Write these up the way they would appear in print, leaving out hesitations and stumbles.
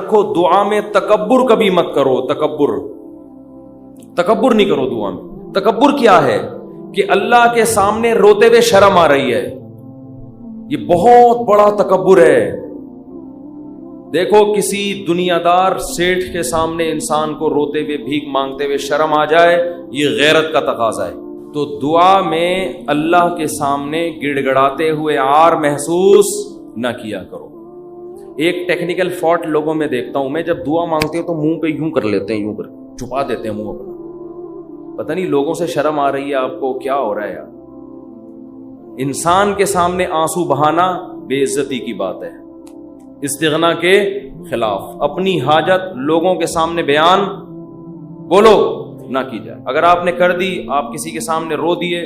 رکھو دعا میں تکبر کبھی مت کرو. تکبر نہیں کرو دعا میں. تکبر کیا ہے کہ اللہ کے سامنے روتے ہوئے شرم آ رہی ہے, یہ بہت بڑا تکبر ہے. دیکھو کسی دنیا دار سیٹھ کے سامنے انسان کو روتے ہوئے بھیک مانگتے ہوئے شرم آ جائے, یہ غیرت کا تقاضا ہے. تو دعا میں اللہ کے سامنے گڑ گڑاتے ہوئے عار محسوس نہ کیا کرو. ایک ٹیکنیکل فالٹ لوگوں میں دیکھتا ہوں میں, جب دعا مانگتے ہیں تو منہ پہ یوں کر لیتے ہیں, یوں کر چھپا دیتے ہیں منہ اپنا. پتہ نہیں لوگوں سے شرم آ رہی ہے آپ کو, کیا ہو رہا ہے یار. انسان کے سامنے آنسو بہانا بے عزتی کی بات ہے, استغنا کے خلاف. اپنی حاجت لوگوں کے سامنے بیان بولو نہ کی جائے. اگر آپ نے کر دی, آپ کسی کے سامنے رو دیے,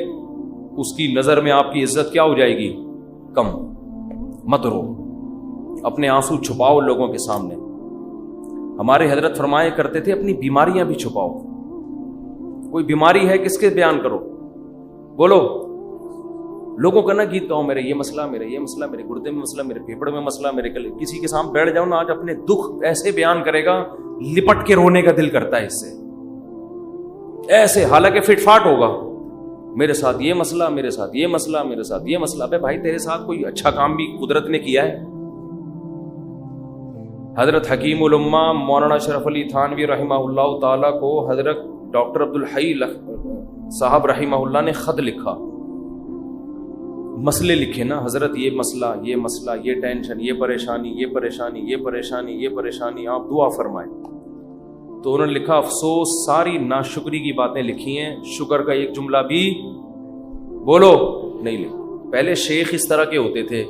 اس کی نظر میں آپ کی عزت کیا ہو جائے گی, کم. مت رو, اپنے آنسو چھپاؤ لوگوں کے سامنے. ہمارے حضرت فرمایا کرتے تھے اپنی بیماریاں بھی چھپاؤ. کوئی بیماری ہے کس کے بیان کرو, بولو. لوگوں کا نہ گیت گاؤں, میرے یہ مسئلہ, میرے یہ مسئلہ, میرے گردے میں مسئلہ, میرے پھیپڑے میں مسئلہ, میرے گلے. کسی کے سامنے بیٹھ جاؤ نا آج, اپنے دکھ ایسے بیان کرے گا لپٹ کے رونے کا دل کرتا ہے اس سے, ایسے. حالانکہ فٹ فاٹ ہوگا, میرے ساتھ یہ مسئلہ, میرے ساتھ یہ مسئلہ, میرے ساتھ یہ مسئلہ. بھائی تیرے ساتھ کوئی اچھا کام بھی قدرت نے کیا ہے. حضرت حکیم الامہ مولانا اشرف علی تھانوی رحمہ اللہ تعالیٰ کو حضرت ڈاکٹر عبدالحی صاحب رحمہ اللہ نے خط لکھا, مسئلے لکھے نا حضرت, یہ مسئلہ, یہ مسئلہ, یہ ٹینشن, یہ پریشانی, یہ پریشانی, یہ پریشانی, یہ پریشانی, آپ دعا فرمائیں. تو انہوں نے لکھا افسوس ساری ناشکری کی باتیں لکھی ہیں, شکر کا ایک جملہ بھی بولو نہیں لکھا. پہلے شیخ اس طرح کے ہوتے تھے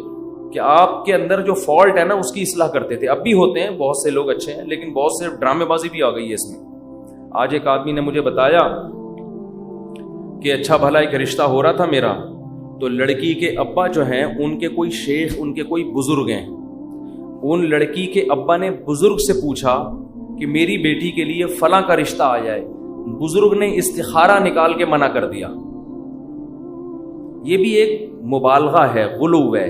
کہ آپ کے اندر جو فالٹ ہے نا اس کی اصلاح کرتے تھے. اب بھی ہوتے ہیں, بہت سے لوگ اچھے ہیں, لیکن بہت سے ڈرامے بازی بھی آ گئی ہے اس میں. آج ایک آدمی نے مجھے بتایا کہ اچھا بھلا ایک رشتہ ہو رہا تھا میرا, تو لڑکی کے ابا جو ہیں ان کے کوئی شیخ, ان کے کوئی بزرگ ہیں. ان لڑکی کے ابا نے بزرگ سے پوچھا کہ میری بیٹی کے لیے فلاں کا رشتہ آ جائے. بزرگ نے استخارہ نکال کے منع کر دیا. یہ بھی ایک مبالغہ ہے, غلو ہے.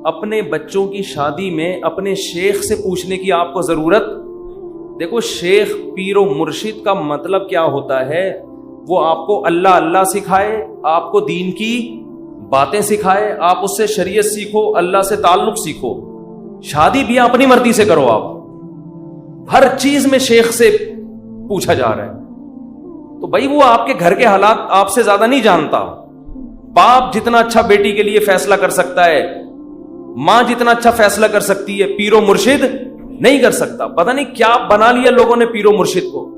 اپنے بچوں کی شادی میں اپنے شیخ سے پوچھنے کی آپ کو ضرورت. دیکھو شیخ پیر و مرشد کا مطلب کیا ہوتا ہے, وہ آپ کو اللہ اللہ سکھائے, آپ کو دین کی باتیں سکھائے, آپ اس سے شریعت سیکھو, اللہ سے تعلق سیکھو. شادی بھی اپنی مرضی سے کرو. آپ ہر چیز میں شیخ سے پوچھا جا رہا ہے, تو بھائی وہ آپ کے گھر کے حالات آپ سے زیادہ نہیں جانتا. باپ جتنا اچھا بیٹی کے لیے فیصلہ کر سکتا ہے, ماں جتنا اچھا فیصلہ کر سکتی ہے, پیر و مرشد نہیں کر سکتا. پتہ نہیں کیا بنا لیا لوگوں نے پیر و مرشد کو.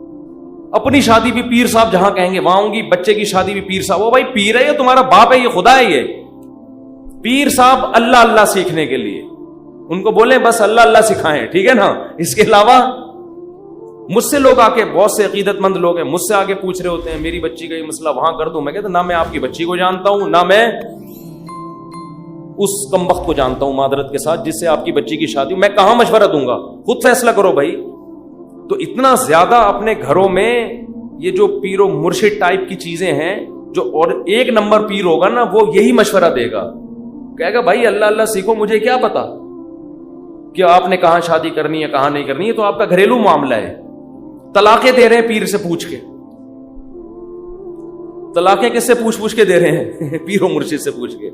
اپنی شادی بھی پیر صاحب جہاں کہیں گے وہاں ہوں گی, بچے کی شادی بھی پیر صاحب. وہ بھائی پیر ہے, یہ تمہارا باپ ہے, یہ خدا ہے. یہ پیر صاحب اللہ اللہ سیکھنے کے لیے, ان کو بولیں بس اللہ اللہ سکھائیں, ٹھیک ہے نا. اس کے علاوہ مجھ سے لوگ آ کے, بہت سے عقیدت مند لوگ ہیں, مجھ سے آگے پوچھ رہے ہوتے ہیں میری بچی کا یہ مسئلہ وہاں کر دوں. میں کہتا نہ میں آپ کی بچی کو جانتا ہوں, نہ میں اس کمبخت کو جانتا ہوں معذرت کے ساتھ جس سے آپ کی بچی کی شادی. میں کہاں مشورہ دوں گا, خود فیصلہ کرو بھائی. تو اتنا زیادہ اپنے گھروں میں یہ جو پیر و مرشد ٹائپ کی چیزیں ہیں, جو اور ایک نمبر پیر ہوگا نا وہ یہی مشورہ دے گا, کہے گا بھائی اللہ اللہ سیکھو, مجھے کیا پتا کہ آپ نے کہاں شادی کرنی ہے کہاں نہیں کرنی ہے. تو آپ کا گھریلو معاملہ ہے. طلاقیں دے رہے ہیں پیر سے پوچھ کے. طلاقیں کس سے پوچھ کے دے رہے ہیں, پیر و مرشد سے پوچھ کے.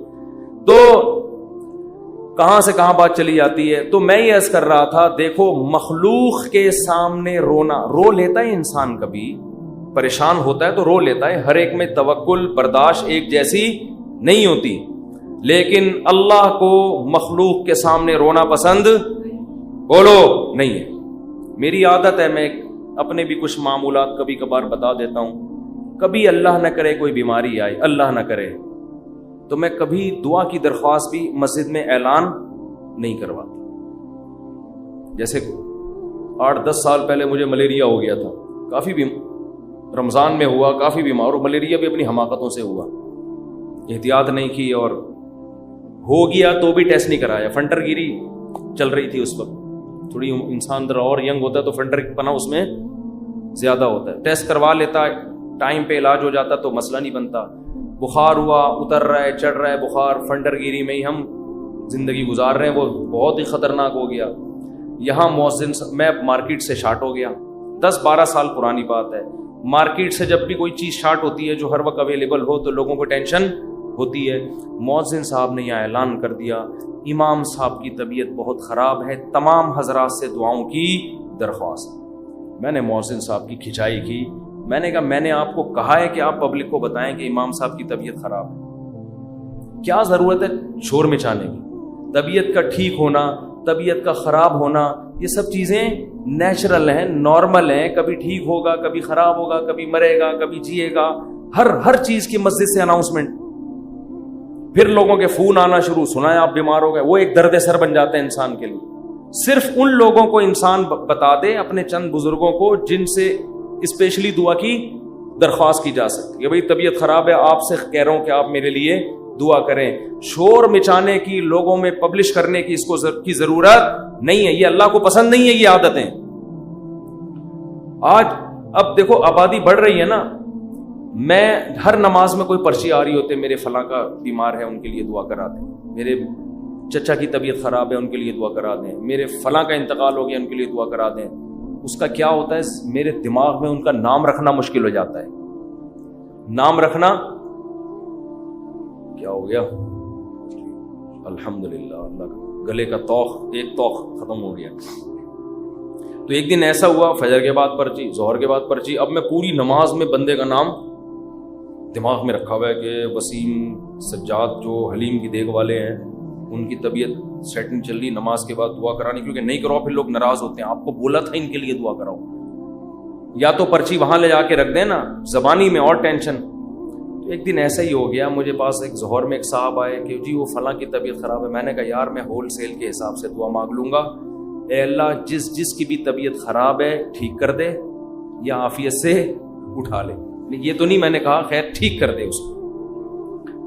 تو کہاں سے کہاں بات چلی جاتی ہے. تو میں یہ عرض کر رہا تھا, دیکھو مخلوق کے سامنے رونا, رو لیتا ہے انسان, کبھی پریشان ہوتا ہے تو رو لیتا ہے. ہر ایک میں توکل برداشت ایک جیسی نہیں ہوتی, لیکن اللہ کو مخلوق کے سامنے رونا پسند بولو نہیں ہے. میری عادت ہے, میں اپنے بھی کچھ معمولات کبھی کبھار بتا دیتا ہوں. کبھی اللہ نہ کرے کوئی بیماری آئے, اللہ نہ کرے, تو میں کبھی دعا کی درخواست بھی مسجد میں اعلان نہیں کرواتا. جیسے 8-10 سال پہلے مجھے ملیریا ہو گیا تھا, کافی رمضان میں ہوا, کافی بیمار, اور ملیریا بھی اپنی حماقتوں سے ہوا, احتیاط نہیں کی, اور ہو گیا تو بھی ٹیسٹ نہیں کرایا. فنٹر گیری چل رہی تھی اس وقت, تھوڑی انسان ذرا اور ینگ ہوتا ہے تو فنٹر پنا اس میں زیادہ ہوتا ہے. ٹیسٹ کروا لیتا, ٹائم پہ علاج ہو جاتا تو مسئلہ نہیں بنتا. بخار ہوا, اتر رہا ہے, چڑھ رہا ہے بخار, فنٹر گیری میں ہی ہم زندگی گزار رہے ہیں, وہ بہت ہی خطرناک ہو گیا. یہاں مؤذن، میں مارکیٹ سے شارٹ ہو گیا، 10-12 سال پرانی بات ہے، مارکیٹ سے جب بھی کوئی چیز شارٹ ہوتی ہے جو ہر وقت اویلیبل ہو تو لوگوں کو ٹینشن ہوتی ہے۔ مؤذن صاحب نے یہاں اعلان کر دیا امام صاحب کی طبیعت بہت خراب ہے، تمام حضرات سے دعاؤں کی درخواست۔ میں نے مؤذن صاحب کی کھچائی کی، میں نے کہا میں نے آپ کو کہا ہے کہ آپ پبلک کو بتائیں کہ امام صاحب کی طبیعت خراب ہے، کیا ضرورت ہے شور مچانے کی؟ طبیعت کا ٹھیک ہونا، طبیعت کا خراب ہونا، یہ سب چیزیں نیچرل ہیں، نارمل ہیں، کبھی ٹھیک ہوگا، کبھی خراب ہوگا، کبھی مرے گا، کبھی جیے گا، ہر چیز کی مسجد سے اناؤنسمنٹ۔ پھر لوگوں کے فون آنا شروع، سنا ہے آپ بیمار ہو گئے، وہ ایک درد سر بن جاتے ہیں انسان کے لیے۔ صرف ان لوگوں کو انسان بتا دے، اپنے چند بزرگوں کو جن سے اسپیشلی دعا کی درخواست کی جا سکتی ہے، بھئی طبیعت خراب ہے، آپ سے کہہ رہا ہوں کہ آپ میرے لیے دعا کریں۔ شور مچانے کی، لوگوں میں پبلش کرنے کی اس کو کی ضرورت نہیں ہے، یہ اللہ کو پسند نہیں ہے یہ عادتیں۔ آج اب دیکھو آبادی بڑھ رہی ہے نا، میں ہر نماز میں کوئی پرچی آ رہی ہوتے میرے فلاں کا بیمار ہے ان کے لیے دعا کرا دیں، میرے چچا کی طبیعت خراب ہے ان کے لیے دعا کرا دیں، میرے فلاں کا انتقال ہو گیا ان کے لیے دعا کرا دیں۔ اس کا کیا ہوتا ہے، میرے دماغ میں ان کا نام رکھنا مشکل ہو جاتا ہے۔ نام رکھنا کیا ہو گیا، الحمدللہ اللہ کا گلے کا ایک توخ ختم ہو گیا۔ تو ایک دن ایسا ہوا، فجر کے بعد پرچی، ظہر کے بعد پرچی، اب میں پوری نماز میں بندے کا نام دماغ میں رکھا ہوا ہے کہ وسیم سجاد جو حلیم کی دیکھ والے ہیں ان کی طبیعت سیٹنگ چل رہی، نماز کے بعد دعا کرانی، کیونکہ نہیں کراؤ پھر لوگ ناراض ہوتے ہیں، آپ کو بولا تھا ان کے لیے دعا کراؤ۔ یا تو پرچی وہاں لے جا کے رکھ دیں نا، زبانی میں اور ٹینشن۔ تو ایک دن ایسا ہی ہو گیا، مجھے پاس ایک ظہر میں ایک صاحب آئے کہ جی وہ فلاں کی طبیعت خراب ہے۔ میں نے کہا یار میں ہول سیل کے حساب سے دعا مانگ لوں گا، اے اللہ جس کی بھی طبیعت خراب ہے ٹھیک کر دے یا عافیت سے اٹھا لے۔ یہ تو نہیں میں نے کہا خیر ٹھیک کر دے اس کو،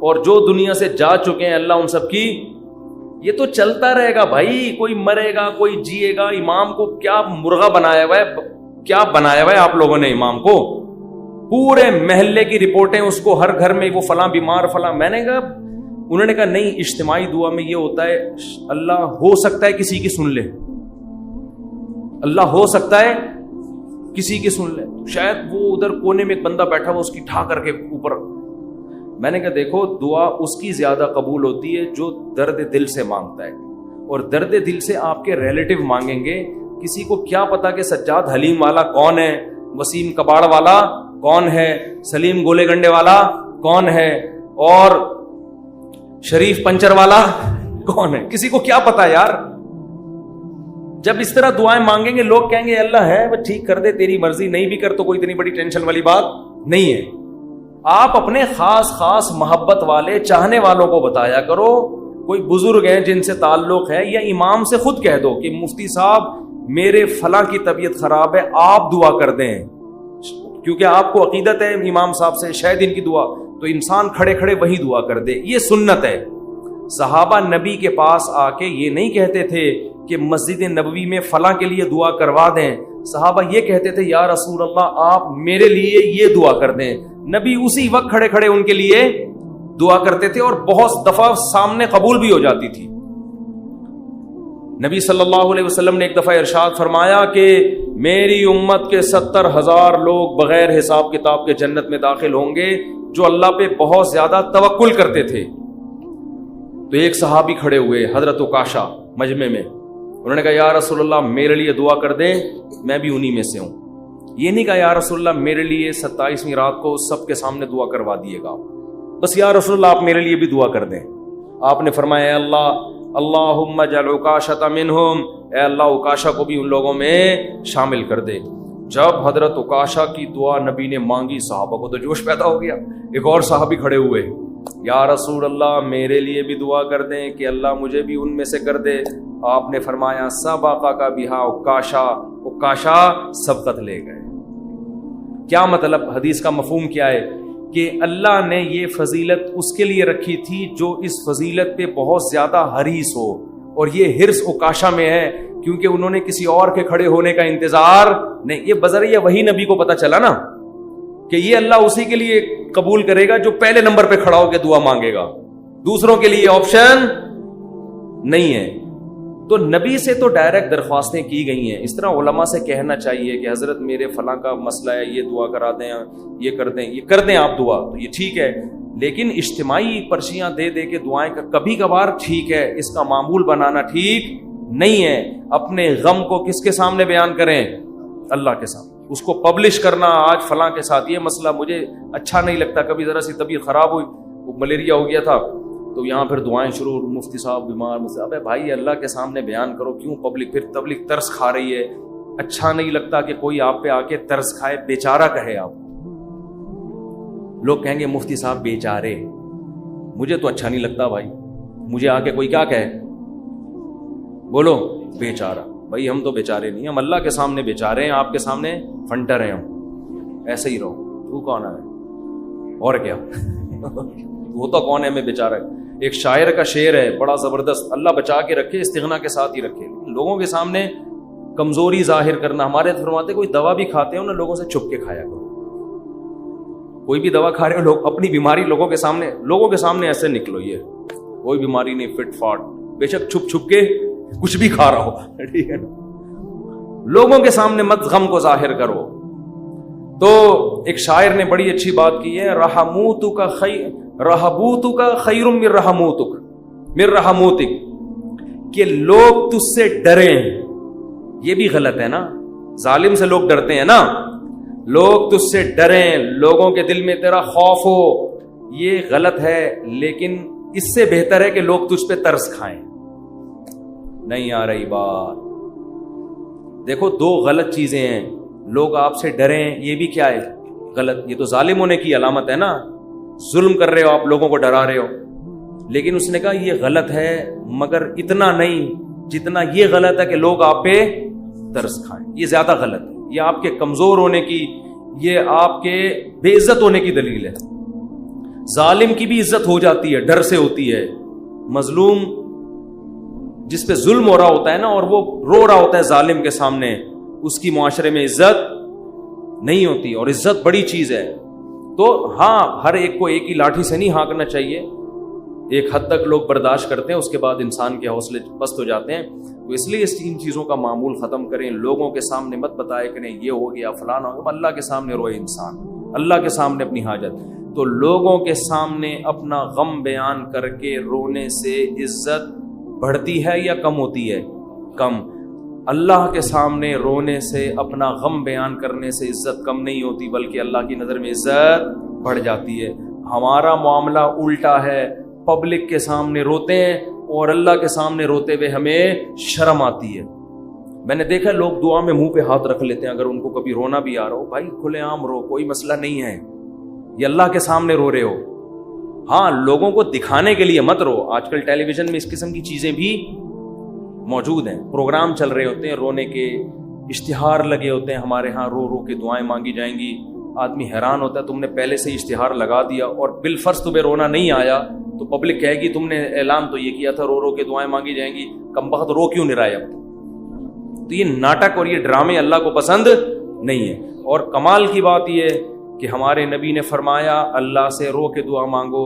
اور جو دنیا سے جا چکے ہیں اللہ ان سب کی، یہ تو چلتا رہے گا بھائی، کوئی مرے گا کوئی جیے گا۔ امام کو کیا مرغا بنایا ہوا ہے، کیا بنایا ہوا ہے آپ لوگوں نے امام کو، پورے محلے کی رپورٹیں اس کو، ہر گھر میں وہ فلاں بیمار فلاں۔ میں نے کہا، انہوں نے کہا نہیں، اجتماعی دعا میں یہ ہوتا ہے اللہ ہو سکتا ہے کسی کی سن لے، اللہ ہو سکتا ہے کسی کی سن لے، شاید وہ ادھر کونے میں ایک بندہ بیٹھا ہوا اس کی ٹھا کر کے اوپر۔ میں نے کہا دیکھو دعا اس کی زیادہ قبول ہوتی ہے جو درد دل سے مانگتا ہے، اور درد دل سے آپ کے ریلیٹو مانگیں گے، کسی کو کیا پتا کہ سجاد حلیم والا کون ہے، وسیم کباڑ والا کون ہے، سلیم گولے گنڈے والا کون ہے، اور شریف پنچر والا کون ہے، کسی کو کیا پتا یار۔ جب اس طرح دعائیں مانگیں گے لوگ کہیں گے اللہ ہے وہ ٹھیک کر دے، تیری مرضی، نہیں بھی کر تو کوئی اتنی بڑی ٹینشن والی بات نہیں ہے۔ آپ اپنے خاص محبت والے چاہنے والوں کو بتایا کرو، کوئی بزرگ ہیں جن سے تعلق ہے، یا امام سے خود کہہ دو کہ مفتی صاحب میرے فلاں کی طبیعت خراب ہے آپ دعا کر دیں، کیونکہ آپ کو عقیدت ہے امام صاحب سے شاید ان کی دعا، تو انسان کھڑے کھڑے وہی دعا کر دے، یہ سنت ہے۔ صحابہ نبی کے پاس آ کے یہ نہیں کہتے تھے کہ مسجد نبوی میں فلاں کے لیے دعا کروا دیں، صحابہ یہ کہتے تھے یا رسول اللہ آپ میرے لیے یہ دعا کر دیں، نبی اسی وقت کھڑے کھڑے ان کے لیے دعا کرتے تھے، اور بہت دفعہ سامنے قبول بھی ہو جاتی تھی۔ نبی صلی اللہ علیہ وسلم نے ایک دفعہ ارشاد فرمایا کہ میری امت کے 70,000 لوگ بغیر حساب کتاب کے جنت میں داخل ہوں گے جو اللہ پہ بہت زیادہ توکل کرتے تھے۔ تو ایک صحابی کھڑے ہوئے حضرت عکاشہ مجمع میں، انہوں نے کہا یا رسول اللہ میرے لیے دعا کر دیں، میں بھی انہی میں سے ہوں۔ یہ نہیں کہا یا رسول اللہ میرے لیے 27ویں رات کو سب کے سامنے دعا کروا دیے گا، بس یا رسول اللہ آپ میرے لیے بھی دعا کر دیں۔ آپ نے فرمایا اے اللہ اللہم اجعل عکاشۃ منہم، اے اللہ عکاشہ کو بھی ان لوگوں میں شامل کر دے۔ جب حضرت عکاشہ کی دعا نبی نے مانگی صحابہ کو تو جوش پیدا ہو گیا، ایک اور صحابی کھڑے ہوئے، یا رسول اللہ میرے لیے بھی دعا کر دیں کہ اللہ مجھے بھی ان میں سے کر دے۔ آپ نے فرمایا سبقک بہا عکاشہ، عکاشہ سبقت لے گئے۔ کیا مطلب، حدیث کا مفہوم کیا ہے کہ اللہ نے یہ فضیلت اس کے لیے رکھی تھی جو اس فضیلت پہ بہت زیادہ حریص ہو، اور یہ حرص عکاشہ میں ہے کیونکہ انہوں نے کسی اور کے کھڑے ہونے کا انتظار نہیں، یہ بذریعہ وہی نبی کو پتا چلا نا کہ یہ اللہ اسی کے لیے قبول کرے گا جو پہلے نمبر پہ کھڑا ہو کے دعا مانگے گا، دوسروں کے لیے آپشن نہیں ہے۔ تو نبی سے تو ڈائریکٹ درخواستیں کی گئی ہیں. اس طرح علماء سے کہنا چاہیے کہ حضرت میرے فلاں کا مسئلہ ہے, یہ دعا کرا دیں, یہ کر دیں آپ دعا, تو یہ ٹھیک ہے. لیکن اجتماعی پرچیاں دے کے دعائیں کبھی کبھار ٹھیک ہے, اس کا معمول بنانا ٹھیک نہیں ہے. اپنے غم کو کس کے سامنے بیان کریں؟ اللہ کے سامنے. اس کو پبلش کرنا, آج فلاں کے ساتھ یہ مسئلہ, مجھے اچھا نہیں لگتا, کبھی ذرا سی طبیعت خراب ہوئی, ملیریا ہو گیا تھا, تو یہاں پھر دعائیں شروع, مفتی صاحب بیمار, ابے بھائی اللہ کے سامنے بیان کرو, کیوں پبلک؟ پھر تبلیغ ترس کھا رہی ہے. اچھا نہیں لگتا کہ کوئی آپ پہ آ کے ترس کھائے, بیچارہ کہے آپ. لوگ کہیں گے مفتی صاحب بیچارے, مجھے تو اچھا نہیں لگتا بھائی, مجھے آ کے کوئی کیا کہے, بولو بیچارہ. بھائی ہم تو بیچارے نہیں, ہم اللہ کے سامنے بیچارے ہیں, آپ کے سامنے فنٹر ہیں ہم. ایسے ہی رہو, تو کون ہے اور کیا وہ تو کون ہے, ہمیں بیچارہ ہے. ایک شاعر کا شعر ہے بڑا زبردست, اللہ بچا کے رکھے, استغنا کے ساتھ ہی رکھے. لوگوں کے سامنے کمزوری ظاہر کرنا, ہمارے فرماتے کوئی دوا بھی کھاتے ہو نا, لوگوں سے چھپ کے کھایا کرو. کوئی بھی دوا کھا رہے ہو, لوگ اپنی بیماری لوگوں کے سامنے ایسے نکلو, یہ کوئی بیماری نہیں, فٹ فاٹ, بے شک چھپ کے کچھ بھی کھا رہا ہو, ٹھیک ہے نا. لوگوں کے سامنے مت غم کو ظاہر کرو. تو ایک شاعر نے بڑی اچھی بات کی ہے, رحبوتک خیر من رحموتک, کہ لوگ تجھ سے ڈریں. یہ بھی غلط ہے نا, ظالم سے لوگ ڈرتے ہیں نا, لوگ تجھ سے ڈریں, لوگوں کے دل میں تیرا خوف ہو, یہ غلط ہے. لیکن اس سے بہتر ہے کہ لوگ تجھ پہ ترس کھائیں. نہیں آ رہی بات؟ دیکھو دو غلط چیزیں ہیں, لوگ آپ سے ڈریں, یہ بھی کیا ہے غلط, یہ تو ظالم ہونے کی علامت ہے نا, ظلم کر رہے ہو آپ, لوگوں کو ڈرا رہے ہو. لیکن اس نے کہا یہ غلط ہے, مگر اتنا نہیں جتنا یہ غلط ہے کہ لوگ آپ پہ ترس کھائیں. یہ زیادہ غلط ہے, یہ آپ کے کمزور ہونے کی, یہ آپ کے بے عزت ہونے کی دلیل ہے. ظالم کی بھی عزت ہو جاتی ہے, ڈر سے ہوتی ہے. مظلوم جس پہ ظلم ہو رہا ہوتا ہے نا, اور وہ رو رہا ہوتا ہے ظالم کے سامنے, اس کی معاشرے میں عزت نہیں ہوتی, اور عزت بڑی چیز ہے. تو ہاں, ہر ایک کو ایک ہی لاٹھی سے نہیں ہانکنا چاہیے, ایک حد تک لوگ برداشت کرتے ہیں, اس کے بعد انسان کے حوصلے پست ہو جاتے ہیں. تو اس لیے اس تین چیزوں کا معمول ختم کریں. لوگوں کے سامنے مت بتائے کریں یہ ہو گیا فلانا ہو گیا, اللہ کے سامنے روئے انسان, اللہ کے سامنے اپنی حاجت. تو لوگوں کے سامنے اپنا غم بیان کر کے رونے سے عزت بڑھتی ہے یا کم ہوتی ہے؟ کم. اللہ کے سامنے رونے سے, اپنا غم بیان کرنے سے عزت کم نہیں ہوتی, بلکہ اللہ کی نظر میں عزت بڑھ جاتی ہے. ہمارا معاملہ الٹا ہے, پبلک کے سامنے روتے ہیں اور اللہ کے سامنے روتے ہوئے ہمیں شرم آتی ہے. میں نے دیکھا لوگ دعا میں منہ پہ ہاتھ رکھ لیتے ہیں, اگر ان کو کبھی رونا بھی آ رہا ہو, بھائی کھلے عام رو, کوئی مسئلہ نہیں ہے, یہ اللہ کے سامنے رو رہے ہو. ہاں لوگوں کو دکھانے کے لیے مت رو. آج کل ٹیلی ویژن میں اس قسم کی چیزیں بھی موجود ہیں, پروگرام چل رہے ہوتے ہیں رونے کے, اشتہار لگے ہوتے ہیں ہمارے ہاں, رو رو کے دعائیں مانگی جائیں گی. آدمی حیران ہوتا ہے, تم نے پہلے سے اشتہار لگا دیا اور بالفرض تمہیں رونا نہیں آیا تو پبلک کہے گی تم نے اعلان تو یہ کیا تھا رو رو کے دعائیں مانگی جائیں گی, کم بخت رو کیوں نہیں رہا ہے اب؟ تو یہ ناٹک اور یہ ڈرامے اللہ کو پسند نہیں ہے. اور کمال کی بات یہ ہے کہ ہمارے نبی نے فرمایا اللہ سے رو کے دعا مانگو,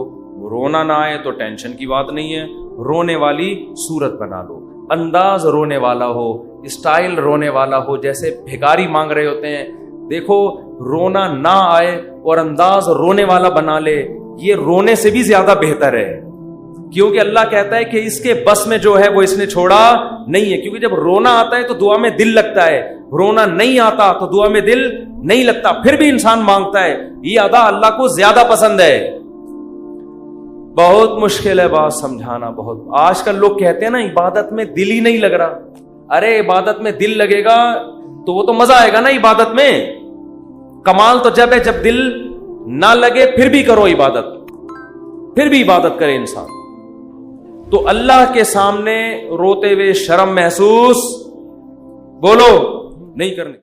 رونا نہ آئے تو ٹینشن کی بات نہیں ہے, رونے والی صورت بنا لو, انداز رونے والا ہو, اسٹائل رونے والا ہو, جیسے بھکاری مانگ رہے ہوتے ہیں. دیکھو رونا نہ آئے اور انداز رونے والا بنا لے, یہ رونے سے بھی زیادہ بہتر ہے, کیونکہ اللہ کہتا ہے کہ اس کے بس میں جو ہے وہ اس نے چھوڑا نہیں ہے. کیونکہ جب رونا آتا ہے تو دعا میں دل لگتا ہے, رونا نہیں آتا تو دعا میں دل نہیں لگتا, پھر بھی انسان مانگتا ہے. یہ ادا اللہ کو زیادہ پسند ہے. بہت مشکل ہے بات سمجھانا, بہت. آج کل لوگ کہتے ہیں نا عبادت میں دل ہی نہیں لگ رہا. ارے عبادت میں دل لگے گا تو وہ تو مزہ آئے گا نا عبادت میں. کمال تو جب ہے جب دل نہ لگے پھر بھی کرو عبادت, پھر بھی عبادت کرے انسان. تو اللہ کے سامنے روتے ہوئے شرم محسوس بولو نہیں کرنے.